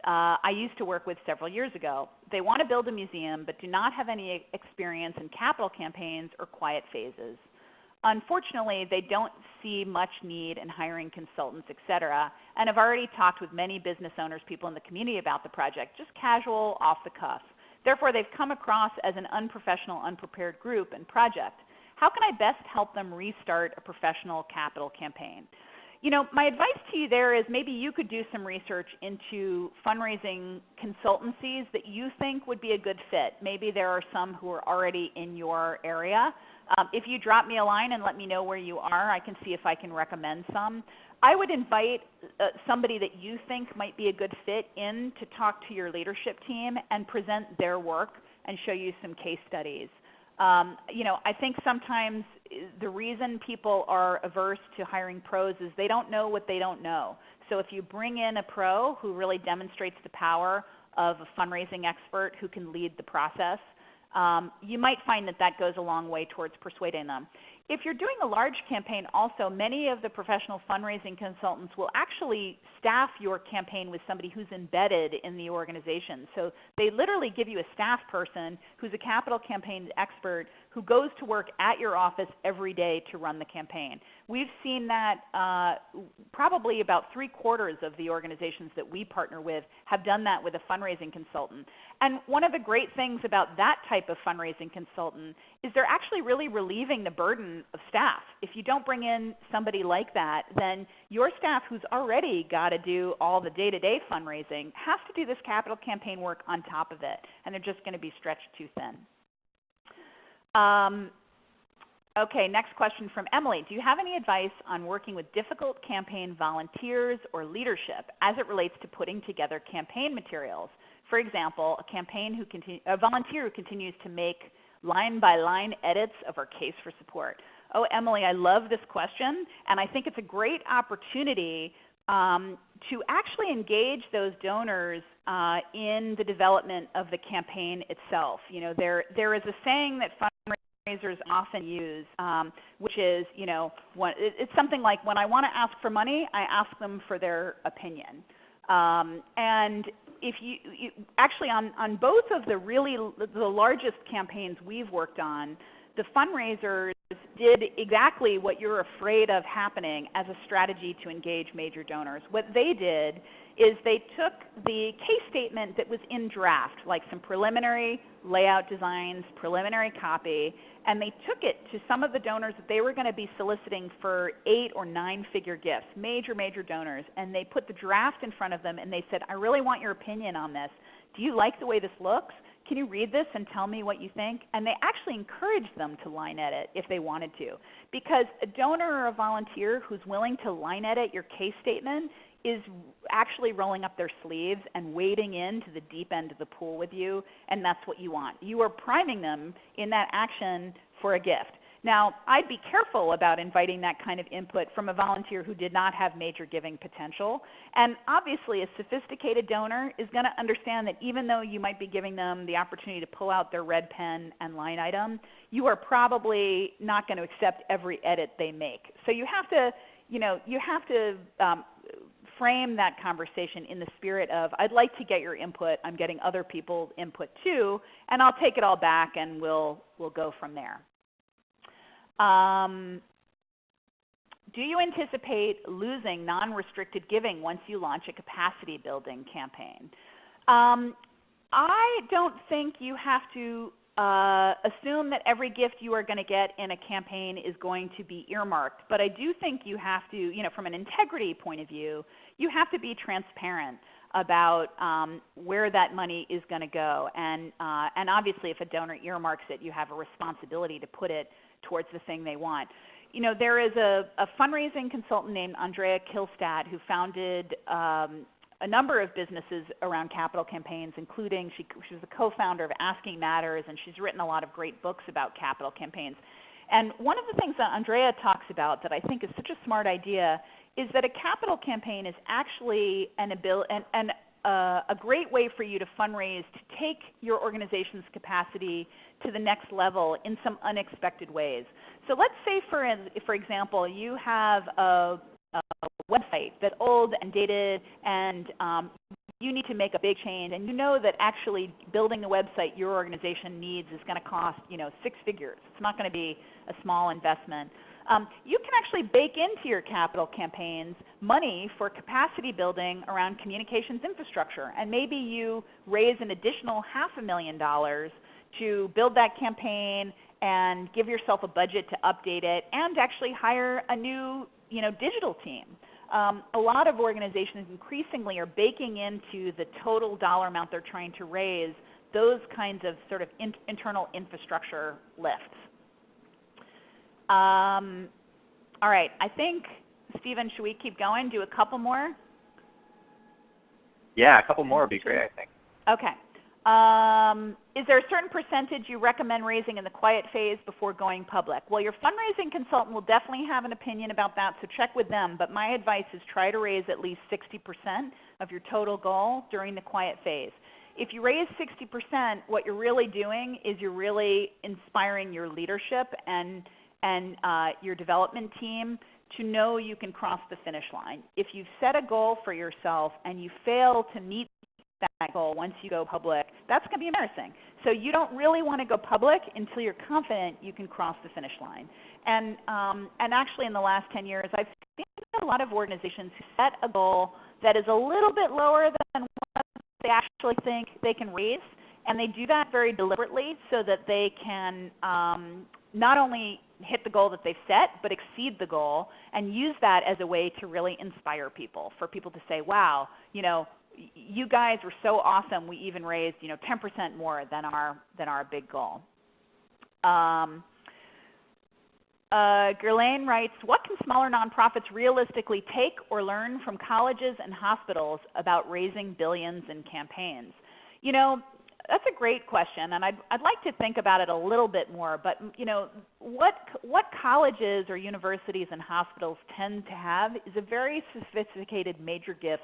I used to work with several years ago. They want to build a museum but do not have any experience in capital campaigns or quiet phases. Unfortunately, they don't see much need in hiring consultants, etc., and have already talked with many business owners, people in the community about the project, just casual, off the cuff. Therefore, they've come across as an unprofessional, unprepared group and project. How can I best help them restart a professional capital campaign? My advice to you there is maybe you could do some research into fundraising consultancies that you think would be a good fit. Maybe there are some who are already in your area. If you drop me a line and let me know where you are, I can see if I can recommend some. I would invite somebody that you think might be a good fit in to talk to your leadership team and present their work and show you some case studies. I think sometimes the reason people are averse to hiring pros is they don't know what they don't know. So if you bring in a pro who really demonstrates the power of a fundraising expert who can lead the process, you might find that that goes a long way towards persuading them. If you're doing a large campaign also, many of the professional fundraising consultants will actually staff your campaign with somebody who's embedded in the organization. So they literally give you a staff person who's a capital campaign expert who goes to work at your office every day to run the campaign. We've seen that probably about 3/4 of the organizations that we partner with have done that with a fundraising consultant. And one of the great things about that type of fundraising consultant is they're actually really relieving the burden of staff. If you don't bring in somebody like that, then your staff who's already got to do all the day-to-day fundraising has to do this capital campaign work on top of it, and they're just going to be stretched too thin. Okay, next question from Emily. Do you have any advice on working with difficult campaign volunteers or leadership as it relates to putting together campaign materials? For example, a volunteer who continues to make line-by-line edits of our case for support. Oh, Emily, I love this question, and I think it's a great opportunity to actually engage those donors in the development of the campaign itself. There is a saying that fundraisers often use, which is, it's something like, when I want to ask for money, I ask them for their opinion. And if you actually on both of the largest campaigns we've worked on, the fundraisers did exactly what you're afraid of happening as a strategy to engage major donors. What they did is they took the case statement that was in draft, like some preliminary layout designs, preliminary copy, and they took it to some of the donors that they were going to be soliciting for 8 or 9-figure gifts, major donors, and they put the draft in front of them and they said, I really want your opinion on this. Do you like the way this looks? Can you read this and tell me what you think? And they actually encouraged them to line edit if they wanted to. Because a donor or a volunteer who's willing to line edit your case statement is actually rolling up their sleeves and wading into the deep end of the pool with you, and that's what you want. You are priming them in that action for a gift. Now, I'd be careful about inviting that kind of input from a volunteer who did not have major giving potential. And obviously, a sophisticated donor is going to understand that even though you might be giving them the opportunity to pull out their red pen and line item, you are probably not going to accept every edit they make. So you have to frame that conversation in the spirit of, I'd like to get your input, I'm getting other people's input too, and I'll take it all back and we'll go from there. Do you anticipate losing non-restricted giving once you launch a capacity building campaign? I don't think you have to assume that every gift you are going to get in a campaign is going to be earmarked, but I do think you have to, from an integrity point of view, you have to be transparent about where that money is going to go. And obviously if a donor earmarks it, you have a responsibility to put it towards the thing they want. There is a fundraising consultant named Andrea Kilstad who founded a number of businesses around capital campaigns, including she was the co-founder of Asking Matters, and she's written a lot of great books about capital campaigns. And one of the things that Andrea talks about that I think is such a smart idea is that a capital campaign is actually a great way for you to fundraise to take your organization's capacity to the next level in some unexpected ways. So let's say, for example, you have a website that's old and dated, and you need to make a big change, and you know that actually building the website your organization needs is going to cost 6 figures. It's not going to be a small investment. You can actually bake into your capital campaigns money for capacity building around communications infrastructure, and maybe you raise an additional $500,000 to build that campaign and give yourself a budget to update it and actually hire a new digital team. A lot of organizations increasingly are baking into the total dollar amount they're trying to raise those kinds of sort of internal infrastructure lifts. All right, I think, Stephen, should we keep going? Do a couple more? Yeah, a couple more would be great, I think. Okay. Is there a certain percentage you recommend raising in the quiet phase before going public? Well, your fundraising consultant will definitely have an opinion about that, so check with them. But my advice is try to raise at least 60% of your total goal during the quiet phase. If you raise 60%, what you're really doing is you're really inspiring your leadership and your development team to know you can cross the finish line. If you've set a goal for yourself and you fail to meet that goal once you go public, that's going to be embarrassing. So you don't really want to go public until you're confident you can cross the finish line. And actually in the last 10 years, I've seen a lot of organizations who set a goal that is a little bit lower than what they actually think they can raise, and they do that very deliberately so that they can not only hit the goal that they've set, but exceed the goal, and use that as a way to really inspire people, for people to say, wow, you guys were so awesome, we even raised 10% more than our big goal. Ghislaine writes, what can smaller nonprofits realistically take or learn from colleges and hospitals about raising billions in campaigns? That's a great question, and I'd like to think about it a little bit more. But what colleges or universities and hospitals tend to have is a very sophisticated major gifts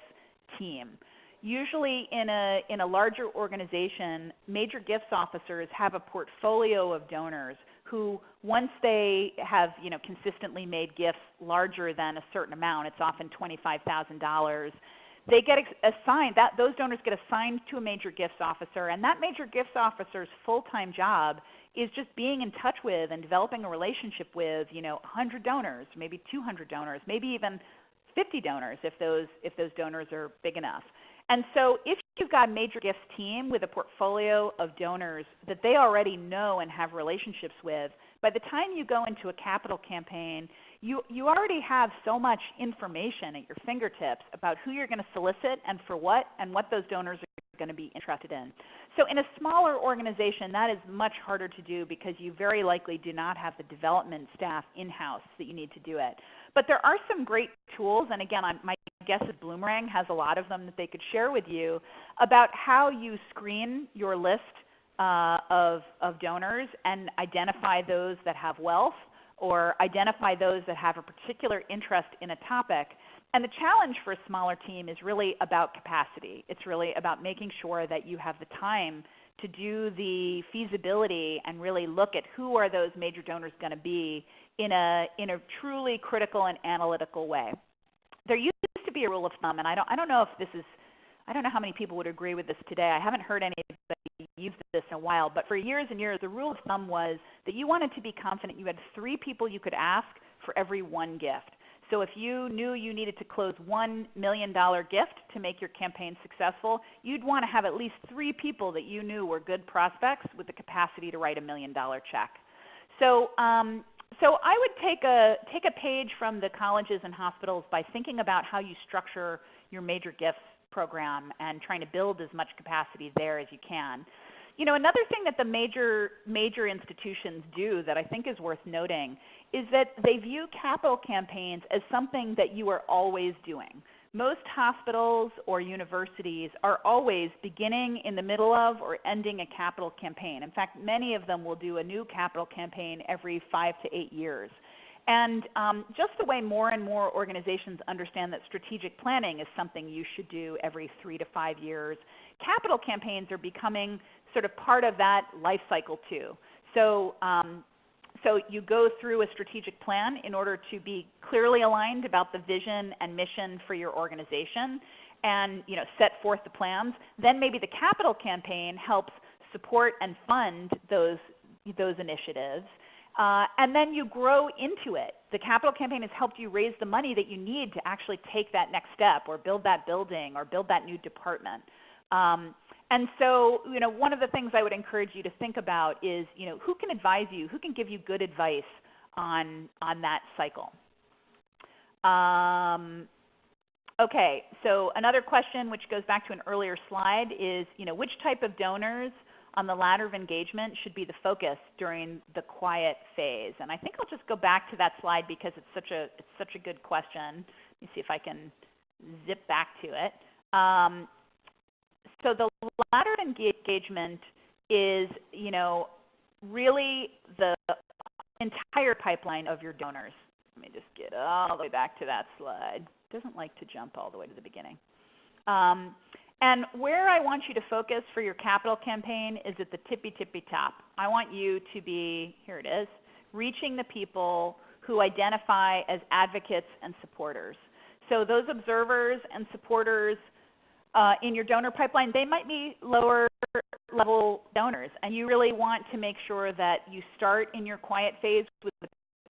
team. Usually in a larger organization, major gifts officers have a portfolio of donors who, once they have consistently made gifts larger than a certain amount, it's often $25,000, they get assigned, those donors get assigned to a major gifts officer, and that major gifts officer's full-time job is just being in touch with and developing a relationship with 100 donors, maybe 200 donors, maybe even 50 donors if those donors are big enough. And so if you've got a major gifts team with a portfolio of donors that they already know and have relationships with, by the time you go into a capital campaign, you already have so much information at your fingertips about who you're going to solicit and for what, and what those donors are going to be interested in. So in a smaller organization, that is much harder to do because you very likely do not have the development staff in-house that you need to do it. But there are some great tools, and again, my guess is Bloomerang has a lot of them that they could share with you about how you screen your list of donors and identify those that have wealth or identify those that have a particular interest in a topic. And the challenge for a smaller team is really about capacity. It's really about making sure that you have the time to do the feasibility and really look at who are those major donors going to be in a truly critical and analytical way. There used to be a rule of thumb, and I don't know if this is, I don't know how many people would agree with this today. I haven't heard anybody use this in a while, but for years and years, the rule of thumb was that you wanted to be confident you had 3 people you could ask for every 1 gift. So if you knew you needed to close $1 million gift to make your campaign successful, you'd want to have at least 3 people that you knew were good prospects with the capacity to write $1 million check. So I would take a page from the colleges and hospitals by thinking about how you structure your major gifts program and trying to build as much capacity there as you can. You know, another thing that the major institutions do that I think is worth noting is that they view capital campaigns as something that you are always doing. Most hospitals or universities are always beginning, in the middle of, or ending a capital campaign. In fact, many of them will do a new capital campaign every 5 to 8 years. And just the way more and more organizations understand that strategic planning is something you should do every 3 to 5 years, capital campaigns are becoming sort of part of that life cycle too. So you go through a strategic plan in order to be clearly aligned about the vision and mission for your organization and set forth the plans. Then maybe the capital campaign helps support and fund those initiatives. And then you grow into it. The capital campaign has helped you raise the money that you need to actually take that next step or build that building or build that new department. And so, one of the things I would encourage you to think about is, who can advise you, who can give you good advice on that cycle. Okay, so another question which goes back to an earlier slide is, which type of donors on the ladder of engagement should be the focus during the quiet phase? And I think I'll just go back to that slide because it's such a good question. Let me see if I can zip back to it. So the ladder of engagement is, really the entire pipeline of your donors. Let me just get all the way back to that slide. It doesn't like to jump all the way to the beginning. And where I want you to focus for your capital campaign is at the tippy top. I want you to be, here it is, reaching the people who identify as advocates and supporters. So those observers and supporters in your donor pipeline, they might be lower level donors, and you really want to make sure that you start in your quiet phase with the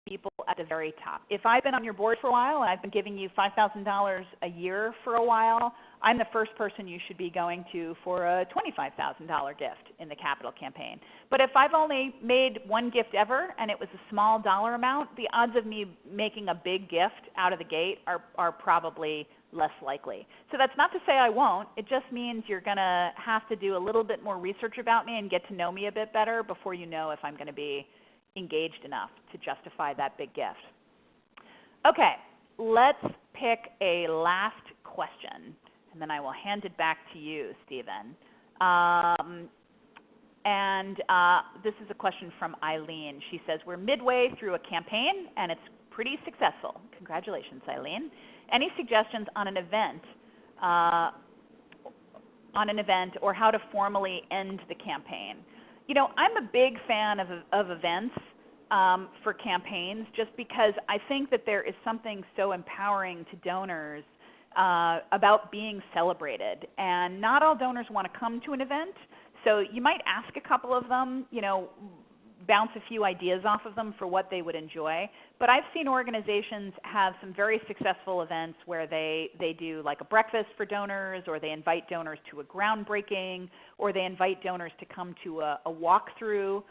people at the very top. If I've been on your board for a while and I've been giving you $5,000 a year for a while, I'm the first person you should be going to for a $25,000 gift in the capital campaign. But if I've only made 1 gift ever and it was a small dollar amount, the odds of me making a big gift out of the gate are probably less likely. So that's not to say I won't. It just means you're going to have to do a little bit more research about me and get to know me a bit better before you know if I'm going to be engaged enough to justify that big gift. Okay, let's pick a last question, and then I will hand it back to you, Stephen. This is a question from Eileen. She says, we're midway through a campaign, and it's pretty successful. Congratulations, Eileen. Any suggestions on an event or how to formally end the campaign? I'm a big fan of events for campaigns just because I think that there is something so empowering to donors about being celebrated. And not all donors want to come to an event, so you might ask a couple of them, bounce a few ideas off of them for what they would enjoy. But I've seen organizations have some very successful events where they do like a breakfast for donors, or they invite donors to a groundbreaking, or they invite donors to come to a walkthrough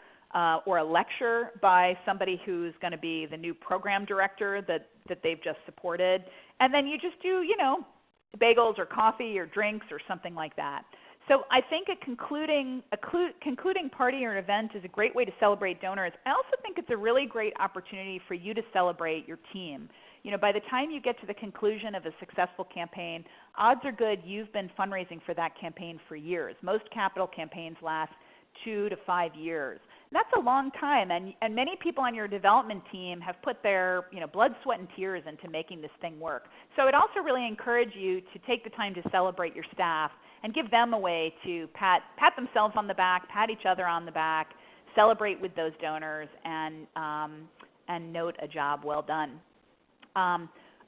or a lecture by somebody who's going to be the new program director that they've just supported. And then you just do, bagels or coffee or drinks or something like that. So I think a concluding party or event is a great way to celebrate donors. I also think it's a really great opportunity for you to celebrate your team. By the time you get to the conclusion of a successful campaign, odds are good you've been fundraising for that campaign for years. Most capital campaigns last 2 to 5 years. That's a long time, and many people on your development team have put their blood, sweat, and tears into making this thing work. So I'd also really encourage you to take the time to celebrate your staff and give them a way to pat themselves on the back, pat each other on the back, celebrate with those donors, and note a job well done.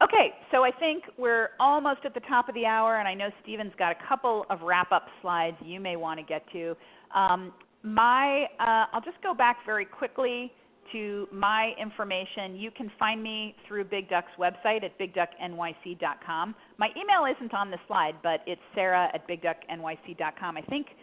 Okay, so I think we're almost at the top of the hour, and I know Stephen's got a couple of wrap-up slides you may want to get to. I'll just go back very quickly to my information. You can find me through Big Duck's website at bigducknyc.com. My email isn't on the slide, but it's sarah@bigducknyc.com. I think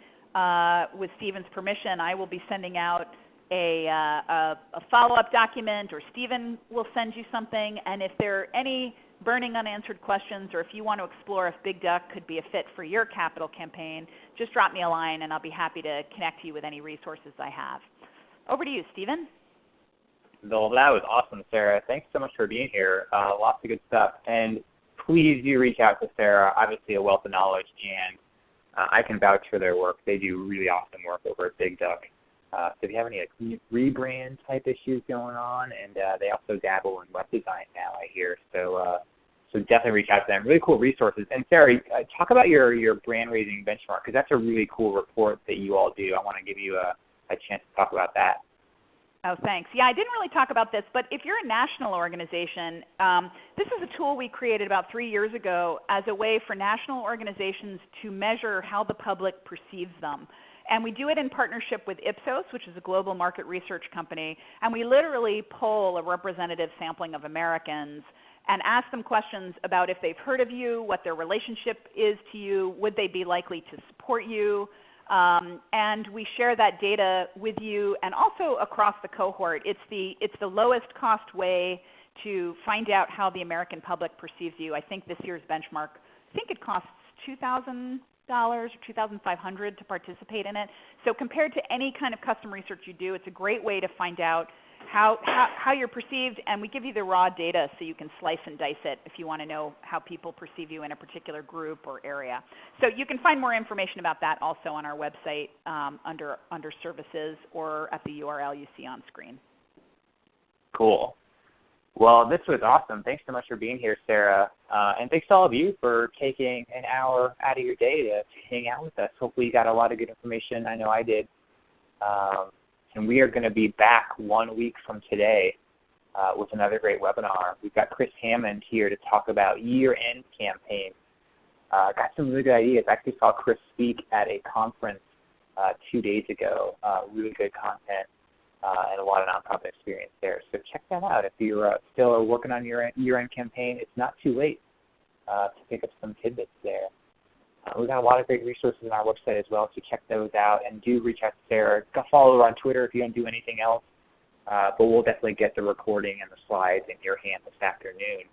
with Stephen's permission, I will be sending out a follow-up document, or Stephen will send you something. And if there are any burning unanswered questions, or if you want to explore if Big Duck could be a fit for your capital campaign, just drop me a line and I'll be happy to connect you with any resources I have. Over to you, Stephen. Well, that was awesome, Sarah. Thanks so much for being here. Lots of good stuff. And please do reach out to Sarah. Obviously a wealth of knowledge, and I can vouch for their work. They do really awesome work over at Big Duck. So if you have any rebrand type issues going on, and they also dabble in web design now, I hear. So definitely reach out to them. Really cool resources. And Sarah, talk about your Brandraising Benchmark, because that's a really cool report that you all do. I want to give you a chance to talk about that. Oh, thanks. Yeah, I didn't really talk about this, but if you're a national organization, this is a tool we created about 3 years ago as a way for national organizations to measure how the public perceives them. And we do it in partnership with Ipsos, which is a global market research company. And we literally poll a representative sampling of Americans and ask them questions about if they've heard of you, what their relationship is to you, would they be likely to support you. And we share that data with you and also across the cohort. It's the lowest cost way to find out how the American public perceives you. I think this year's benchmark, I think it costs $2,000 or $2,500 to participate in it. So compared to any kind of custom research you do, it's a great way to find out how you're perceived, and we give you the raw data so you can slice and dice it if you want to know how people perceive you in a particular group or area. So you can find more information about that also on our website under services or at the URL you see on screen. Cool. Well, this was awesome. Thanks so much for being here, Sarah. And thanks to all of you for taking an hour out of your day to hang out with us. Hopefully you got a lot of good information. I know I did. And we are going to be back 1 week from today with another great webinar. We've got Chris Hammond here to talk about year-end campaigns. Got some really good ideas. I actually saw Chris speak at a conference 2 days ago. Really good content. And a lot of nonprofit experience there. So check that out. If you're still working on your year-end campaign, it's not too late to pick up some tidbits there. We've got a lot of great resources on our website as well, so check those out. And do reach out to Sarah. Follow her on Twitter if you don't do anything else. But we'll definitely get the recording and the slides in your hand this afternoon.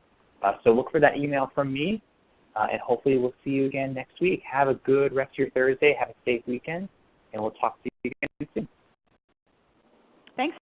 So look for that email from me, and hopefully we'll see you again next week. Have a good rest of your Thursday. Have a safe weekend, and we'll talk to you again soon.